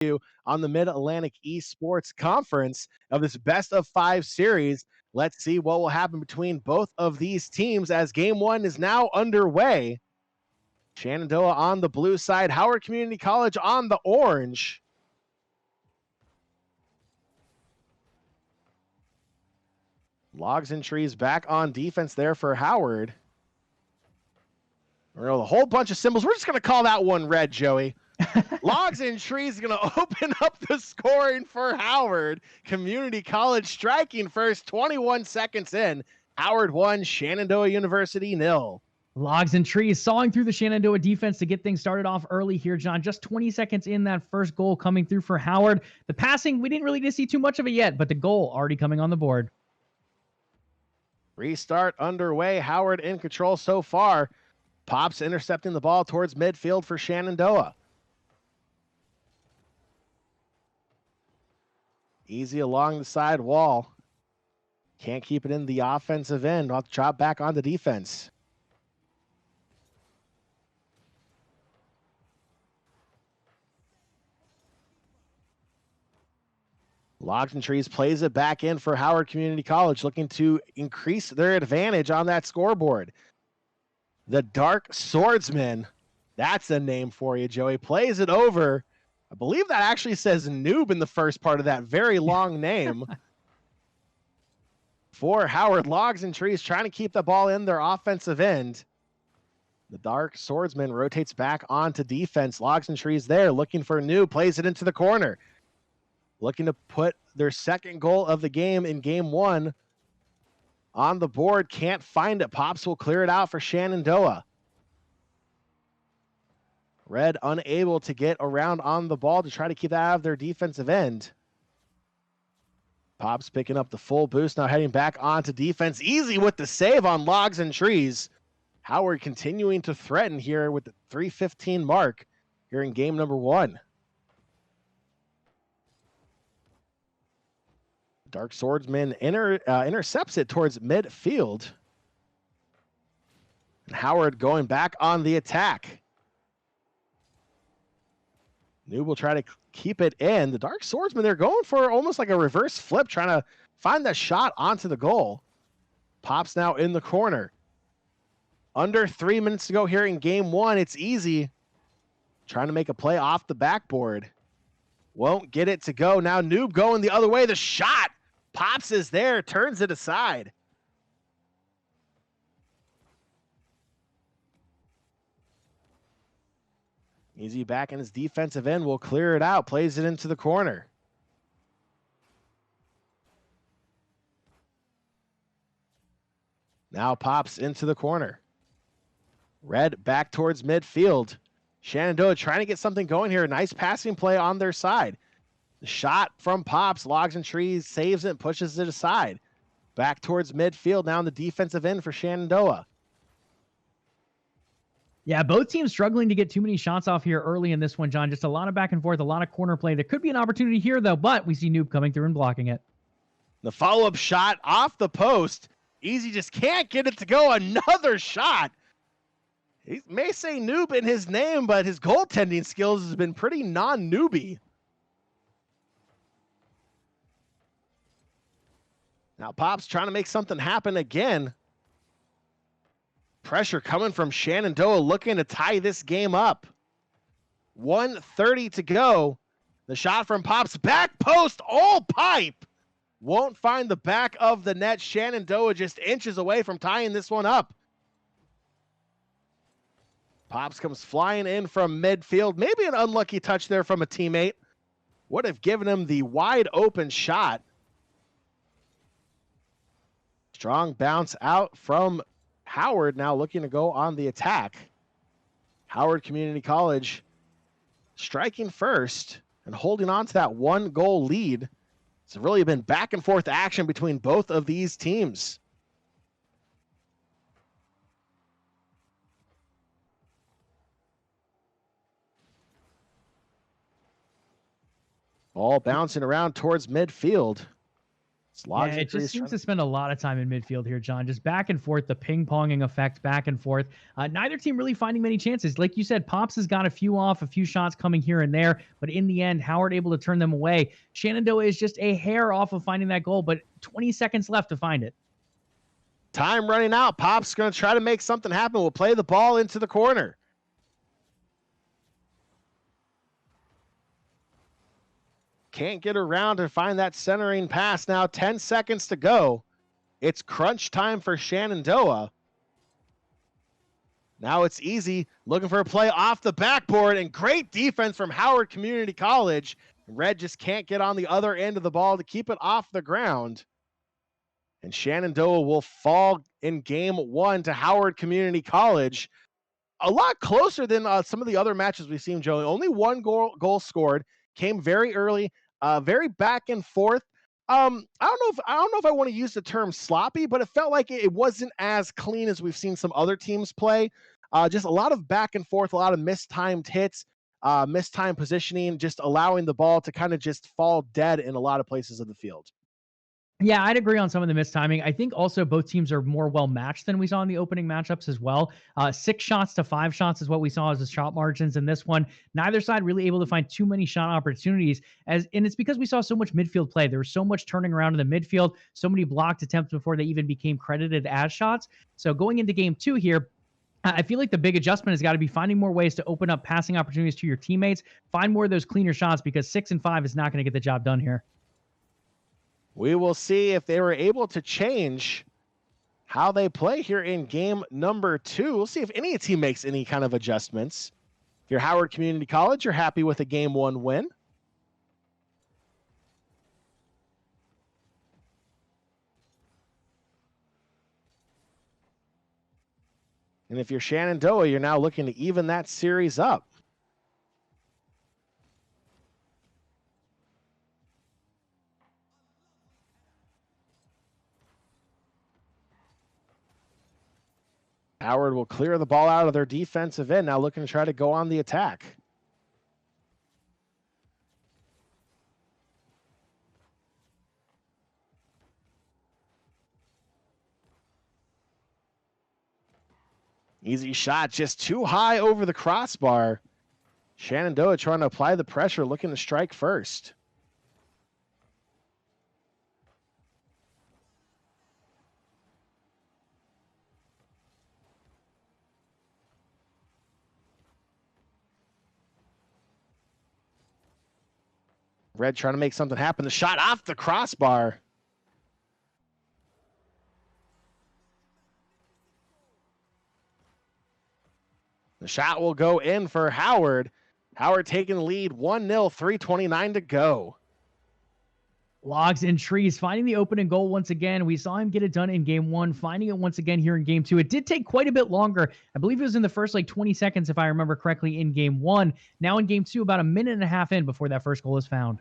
you on the Mid-Atlantic Esports Conference of this best-of-5 series. Let's see what will happen between both of these teams as Game 1 is now underway. Shenandoah on the blue side, Howard Community College on the orange. Logs and Trees back on defense there for Howard. A whole bunch of symbols. We're just going to call that one red, Joey. Logs and Trees is going to open up the scoring for Howard. Community College striking first, 21 seconds in. Howard 1, Shenandoah University 0. Logs and Trees sawing through the Shenandoah defense to get things started off early here, John. Just 20 seconds in, that first goal coming through for Howard. The passing, we didn't really get to see too much of it yet, but the goal already coming on the board. Restart underway. Howard in control so far. Pops intercepting the ball towards midfield for Shenandoah. Easy along the side wall. Can't keep it in the offensive end. We'll have to drop back on the defense. Logs and Trees plays it back in for Howard Community College, looking to increase their advantage on that scoreboard. The Dark Swordsman, that's a name for you, Joey, plays it over. I believe that actually says noob in the first part of that very long name. For Howard, Logs and Trees trying to keep the ball in their offensive end. The Dark Swordsman rotates back onto defense. Logs and Trees there looking for noob, plays it into the corner. Looking to put their second goal of the game in Game 1 on the board. Can't find it. Pops will clear it out for Shenandoah. Red unable to get around on the ball to try to keep that out of their defensive end. Pops picking up the full boost, now heading back onto defense. Easy with the save on Logs and Trees. Howard continuing to threaten here with the 3:15 mark here in game number 1. Dark Swordsman intercepts it towards midfield. And Howard going back on the attack. Noob will try to keep it in. The Dark Swordsman, they're going for almost like a reverse flip, trying to find that shot onto the goal. Pops now in the corner. Under 3 minutes to go here in game 1. It's easy. Trying to make a play off the backboard. Won't get it to go. Now Noob going the other way. The shot. Pops is there, turns it aside. Easy back in his defensive end, will clear it out, plays it into the corner. Now Pops into the corner. Red back towards midfield. Shenandoah trying to get something going here. Nice passing play on their side. The shot from Pops, Logs and Trees, saves it and pushes it aside. Back towards midfield, now in the defensive end for Shenandoah. Yeah, both teams struggling to get too many shots off here early in this one, John. Just a lot of back and forth, a lot of corner play. There could be an opportunity here, though, but we see Noob coming through and blocking it. The follow-up shot off the post. Easy just can't get it to go. Another shot. He may say Noob in his name, but his goaltending skills has been pretty non-noobie. Now Pops trying to make something happen again. Pressure coming from Shenandoah, looking to tie this game up. 1:30 to go. The shot from Pops, back post, all pipe. Won't find the back of the net. Shenandoah just inches away from tying this one up. Pops comes flying in from midfield. Maybe an unlucky touch there from a teammate. Would have given him the wide open shot. Strong bounce out from Howard, now looking to go on the attack. Howard Community College striking first and holding on to that 1-goal lead. It's really been back and forth action between both of these teams. Ball bouncing around towards midfield. Yeah, it just seems to spend a lot of time in midfield here, John. Just back and forth, the ping-ponging effect back and forth. Neither team really finding many chances. Like you said, Pops has got a few off, a few shots coming here and there, but in the end, Howard able to turn them away. Shenandoah is just a hair off of finding that goal, but 20 seconds left to find it. Time running out. Pop's going to try to make something happen. We'll play the ball into the corner. Can't get around to find that centering pass. Now 10 seconds to go. It's crunch time for Shenandoah. Now it's easy. Looking for a play off the backboard, and great defense from Howard Community College. Red just can't get on the other end of the ball to keep it off the ground. And Shenandoah will fall in game one to Howard Community College. A lot closer than some of the other matches we've seen, Joey. Only one goal scored. Came very early, very back and forth. I don't know if I want to use the term sloppy, but it felt like it wasn't as clean as we've seen some other teams play. Just a lot of back and forth, a lot of mistimed hits, mistimed positioning, just allowing the ball to kind of just fall dead in a lot of places of the field. Yeah, I'd agree on some of the mistiming. I think also both teams are more well-matched than we saw in the opening matchups as well. 6 shots to 5 shots is what we saw as the shot margins in this one. Neither side really able to find too many shot opportunities, and it's because we saw so much midfield play. There was so much turning around in the midfield, so many blocked attempts before they even became credited as shots. So going into game 2 here, I feel like the big adjustment has got to be finding more ways to open up passing opportunities to your teammates, find more of those cleaner shots, because 6 and 5 is not going to get the job done here. We will see if they were able to change how they play here in game number 2. We'll see if any team makes any kind of adjustments. If you're Howard Community College, you're happy with a game 1 win. And if you're Shenandoah, you're now looking to even that series up. Howard will clear the ball out of their defensive end, now looking to try to go on the attack. Easy shot, just too high over the crossbar. Shenandoah trying to apply the pressure, looking to strike first. Red trying to make something happen. The shot off the crossbar. The shot will go in for Howard. Howard taking the lead 1-0, 3:29 to go. Logs and Trees finding the opening goal once again. We saw him get it done in game 1, finding it once again here in game 2. It did take quite a bit longer. I believe it was in the first 20 seconds, if I remember correctly, in game 1. Now in game 2, about a minute and a half in before that first goal is found.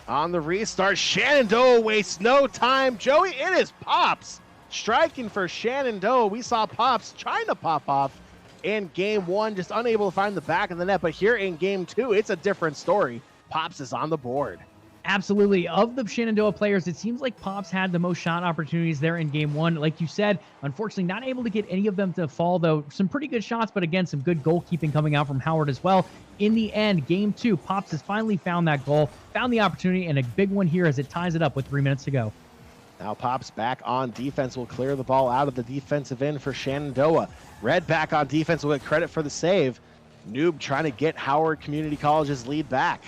On the restart, Shenandoah wastes no time. Joey, it is Pops striking for Shenandoah. We saw Pops trying to pop off in game 1, just unable to find the back of the net. But here in game 2, it's a different story. Pops is on the board. Absolutely. Of the Shenandoah players, it seems like Pops had the most shot opportunities there in game 1. Like you said, unfortunately, not able to get any of them to fall, though. Some pretty good shots, but again, some good goalkeeping coming out from Howard as well. In the end, game 2, Pops has finally found that goal, found the opportunity, and a big one here as it ties it up with 3 minutes to go. Now Pops back on defense, will clear the ball out of the defensive end for Shenandoah. Red back on defense will get credit for the save. Noob trying to get Howard Community College's lead back.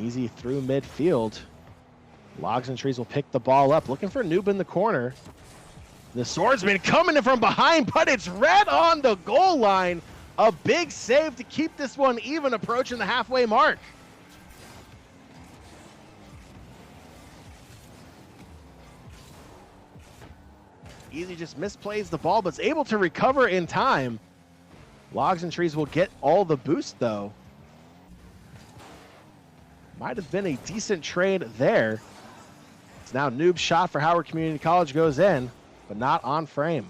Easy through midfield. Logs and Trees will pick the ball up, looking for Noob in the corner. The Swordsman coming in from behind, but it's Red on the goal line. A big save to keep this one even, approaching the halfway mark. Easy just misplays the ball, but is able to recover in time. Logs and Trees will get all the boost, though. Might have been a decent trade there. It's now Noob's shot for Howard Community College goes in, but not on frame.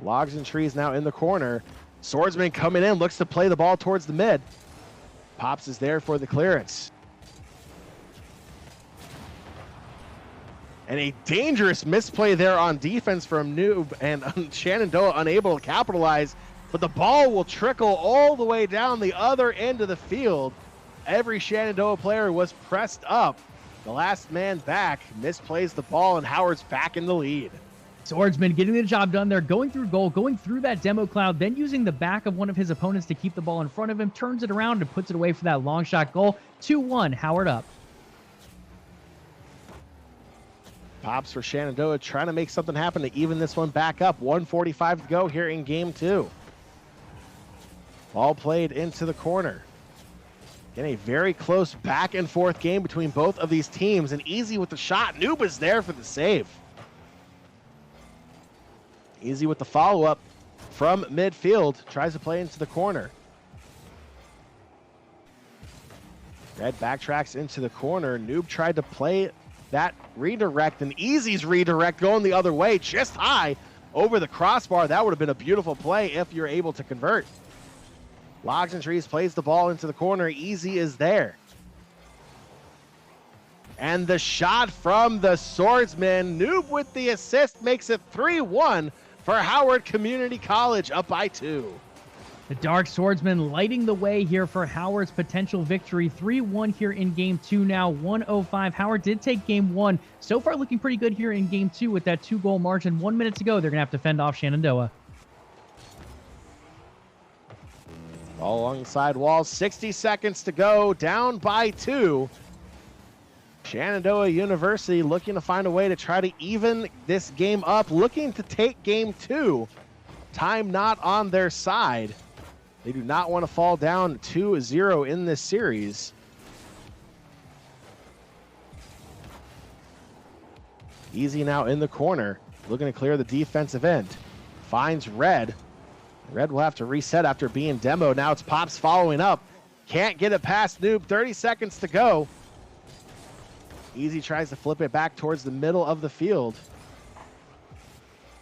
Logs and Trees now in the corner. Swordsman coming in, looks to play the ball towards the mid. Pops is there for the clearance. And a dangerous misplay there on defense from Noob, and Shenandoah unable to capitalize, but the ball will trickle all the way down the other end of the field. Every Shenandoah player was pressed up. The last man back misplays the ball, and Howard's back in the lead. Swordsman getting the job done there, going through goal, going through that demo cloud, then using the back of one of his opponents to keep the ball in front of him, turns it around and puts it away for that long shot goal. 2-1, Howard up. Pops for Shenandoah trying to make something happen to even this one back up. 1:45 to go here in game 2. Ball played into the corner. Again, a very close back and forth game between both of these teams, and Easy with the shot. Noob is there for the save. Easy with the follow-up from midfield, tries to play into the corner. Red backtracks into the corner. Noob tried to play that redirect, and Easy's redirect going the other way, just high over the crossbar. That would have been a beautiful play if you're able to convert. Logs and Trees plays the ball into the corner. Easy is there. And the shot from the Swordsman. Noob with the assist makes it 3-1 for Howard Community College, up by 2. The Dark Swordsman lighting the way here for Howard's potential victory. 3-1 here in game 2 now, 105. Howard did take game 1. So far looking pretty good here in game 2 with that 2-goal margin. 1 minute to go. They're going to have to fend off Shenandoah. All along the side wall, 60 seconds to go, down by 2. Shenandoah University looking to find a way to try to even this game up, looking to take game 2. Time not on their side. They do not want to fall down 2-0 in this series. Easy now in the corner, looking to clear the defensive end. Finds Red. Red will have to reset after being demoed. Now it's Pops following up. Can't get it past Noob. 30 seconds to go. Easy tries to flip it back towards the middle of the field.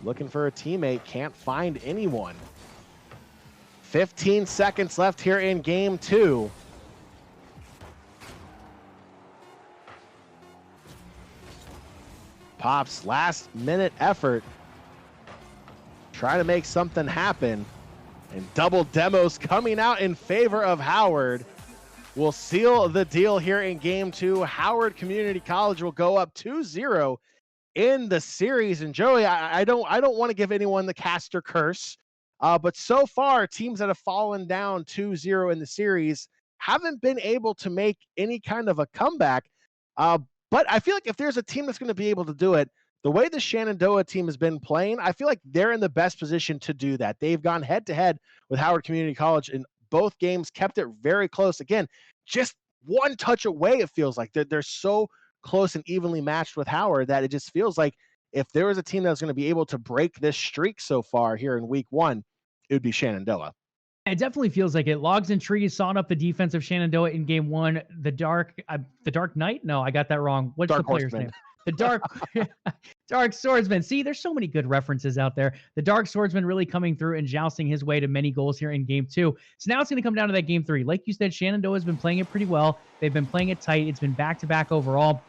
Looking for a teammate. Can't find anyone. 15 seconds left here in game 2. Pops last minute effort. Trying to make something happen. And double demos coming out in favor of Howard will seal the deal here in game 2. Howard Community College will go up 2-0 in the series. And Joey, I don't want to give anyone the caster curse, but so far teams that have fallen down 2-0 in the series haven't been able to make any kind of a comeback. But I feel like if there's a team that's going to be able to do it, the way the Shenandoah team has been playing, I feel like they're in the best position to do that. They've gone head-to-head with Howard Community College in both games, kept it very close. Again, just one touch away, it feels like. They're so close and evenly matched with Howard that it just feels like if there was a team that was going to be able to break this streak so far here in week 1, it would be Shenandoah. It definitely feels like it. Logs and Trees sawed up the defense of Shenandoah in game 1. The Dark Knight? No, I got that wrong. What's Dark the player's Horseman. name? The Dark Swordsman. See, there's so many good references out there. The Dark Swordsman really coming through and jousting his way to many goals here in game 2. So now it's going to come down to that game 3. Like you said, Shenandoah has been playing it pretty well. They've been playing it tight. It's been back-to-back overall.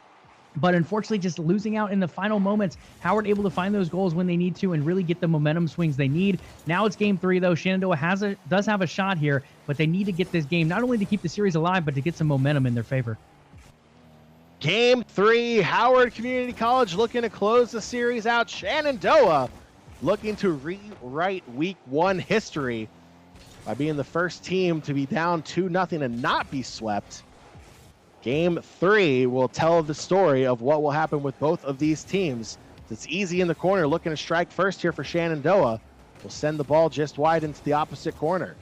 But unfortunately, just losing out in the final moments, Howard able to find those goals when they need to and really get the momentum swings they need. Now it's game 3, though. Shenandoah does have a shot here, but they need to get this game not only to keep the series alive, but to get some momentum in their favor. Game 3, Howard Community College looking to close the series out. Shenandoah looking to rewrite week 1 history by being the first team to be down 2-0 and not be swept. Game 3 will tell the story of what will happen with both of these teams. It's Easy in the corner looking to strike first here for Shenandoah. Will send the ball just wide into the opposite corner.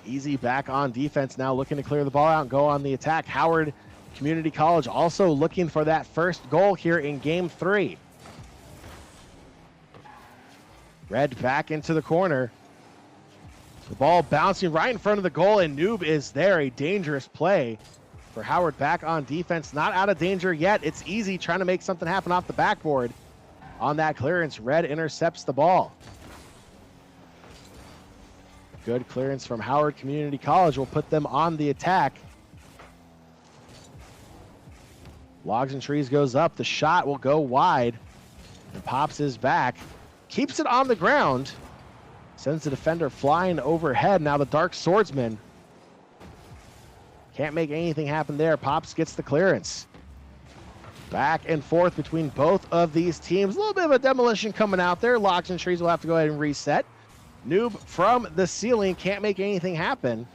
Easy back on defense now, looking to clear the ball out and go on the attack. Howard Community College also looking for that first goal here in game 3. Red back into the corner. The ball bouncing right in front of the goal, and Noob is there. A dangerous play for Howard back on defense. Not out of danger yet. It's Easy trying to make something happen off the backboard. on that clearance. Red intercepts the ball. Good clearance from Howard Community College will put them on the attack. Logs and Trees goes up. The shot will go wide. And Pops is back. Keeps it on the ground. Sends the defender flying overhead. Now the Dark Swordsman. Can't make anything happen there. Pops gets the clearance. Back and forth between both of these teams. A little bit of a demolition coming out there. Logs and Trees will have to go ahead and reset. Noob from the ceiling can't make anything happen.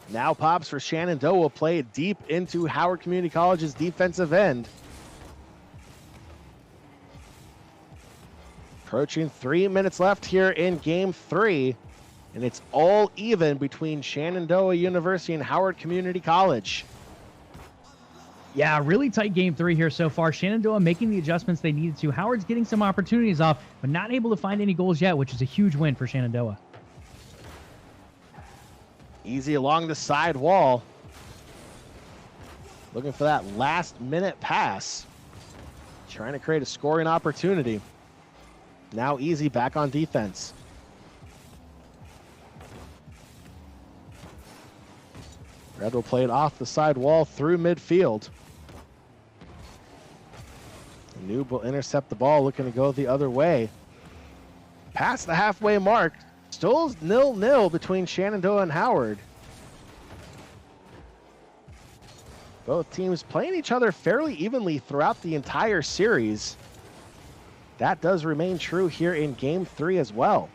Now Pops for Shenandoah will play it deep into Howard Community College's defensive end. Approaching 3 minutes left here in game 3, and it's all even between Shenandoah University and Howard Community College. Yeah, really tight game 3 here so far. Shenandoah making the adjustments they needed to. Howard's getting some opportunities off, but not able to find any goals yet, which is a huge win for Shenandoah. Easy along the side wall. Looking for that last minute pass. Trying to create a scoring opportunity. Now Easy back on defense. Red will play it off the side wall through midfield. Noob will intercept the ball, looking to go the other way. Past the halfway mark. Still 0-0 between Shenandoah and Howard. Both teams playing each other fairly evenly throughout the entire series. That does remain true here in game 3 as well.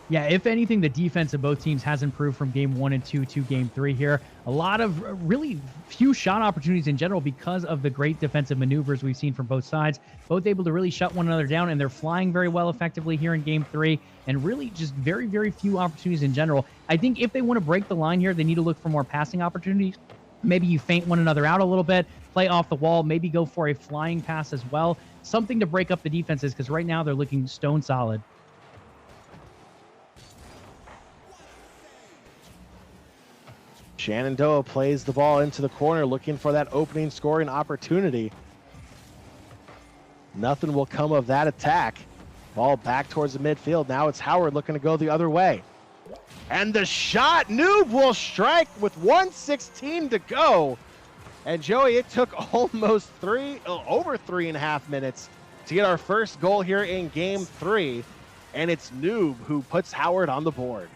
Yeah, if anything, the defense of both teams has improved from game 1 and 2 to game 3 here. A lot of really few shot opportunities in general because of the great defensive maneuvers we've seen from both sides. Both able to really shut one another down, and they're flying very well effectively here in game 3, and really just very, very few opportunities in general. I think if they want to break the line here, they need to look for more passing opportunities. Maybe you feint one another out a little bit, play off the wall, maybe go for a flying pass as well. Something to break up the defenses, because right now they're looking stone solid. Shenandoah plays the ball into the corner, looking for that opening scoring opportunity. Nothing will come of that attack. Ball back towards the midfield. Now it's Howard looking to go the other way. And the shot, Noob will strike with 1:16 to go. And Joey, it took almost over 3.5 minutes to get our first goal here in game 3. And it's Noob who puts Howard on the board.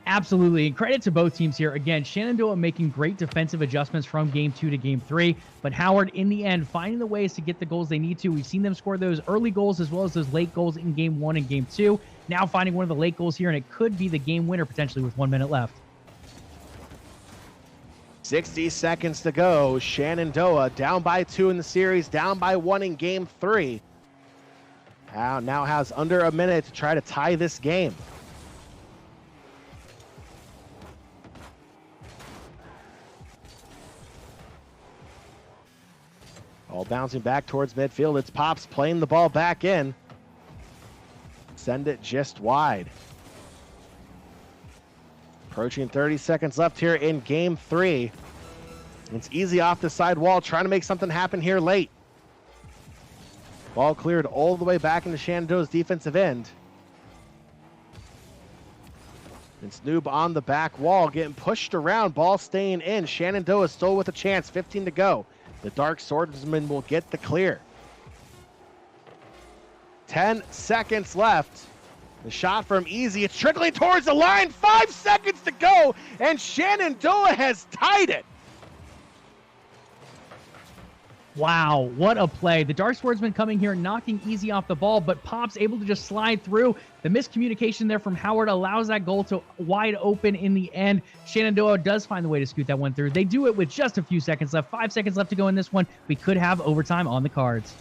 Absolutely, and credit to both teams here. Again, Shenandoah making great defensive adjustments from game 2 to game 3, but Howard, in the end, finding the ways to get the goals they need to. We've seen them score those early goals as well as those late goals in game 1 and game 2. Now finding one of the late goals here, and it could be the game winner potentially with 1 minute left. 60 seconds to go. Shenandoah down by 2 in the series, down by 1 in game 3. Now has under a minute to try to tie this game. Ball bouncing back towards midfield. It's Pops playing the ball back in. Send it just wide. Approaching 30 seconds left here in game 3. It's Easy off the side wall, trying to make something happen here late. Ball cleared all the way back into Shenandoah's defensive end. It's Noob on the back wall, getting pushed around. Ball staying in. Shenandoah still with a chance. 15 to go. The Dark Swordsman will get the clear. 10 seconds left. The shot from Easy. It's trickling towards the line. 5 seconds to go. And Shenandoah has tied it. Wow, what a play. The Dark Swordsman coming here, knocking Easy off the ball, but Pop's able to just slide through. The miscommunication there from Howard allows that goal to wide open in the end. Shenandoah does find the way to scoot that one through. They do it with just a few seconds left. 5 seconds left to go in this one. We could have overtime on the cards.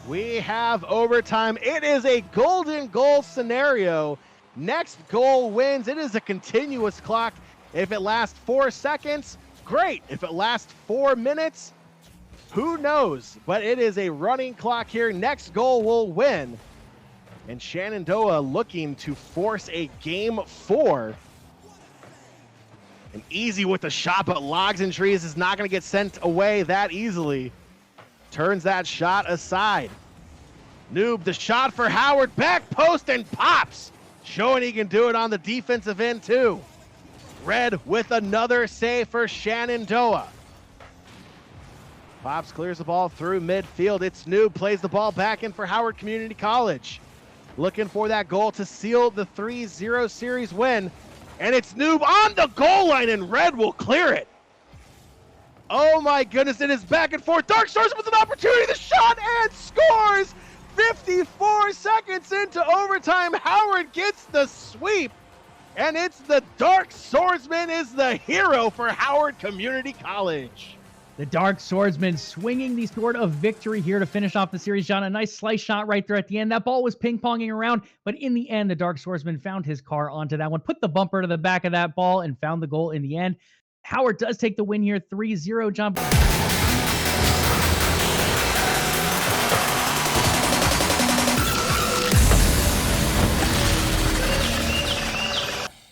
We have overtime. It is a golden goal scenario. Next goal wins. It is a continuous clock. If it lasts 4 seconds, great. If it lasts 4 minutes, who knows? But it is a running clock here. Next goal will win. And Shenandoah looking to force a game 4. And Easy with the shot, but Logs and Trees is not going to get sent away that easily. Turns that shot aside. Noob, the shot for Howard, back post and pops. Showing he can do it on the defensive end too. Red with another save for Shenandoah. Pops clears the ball through midfield. It's Noob, plays the ball back in for Howard Community College. Looking for that goal to seal the 3-0 series win. And it's Noob on the goal line, and Red will clear it. Oh my goodness, it is back and forth. Dark Swordsman with an opportunity, the shot, and scores! 54 seconds into overtime, Howard gets the sweep. And it's the Dark Swordsman is the hero for Howard Community College. The Dark Swordsman swinging the sword of victory here to finish off the series, John. A nice slice shot right there at the end. That ball was ping-ponging around, but in the end, the Dark Swordsman found his car onto that one, put the bumper to the back of that ball, and found the goal in the end. Howard does take the win here, 3-0, John.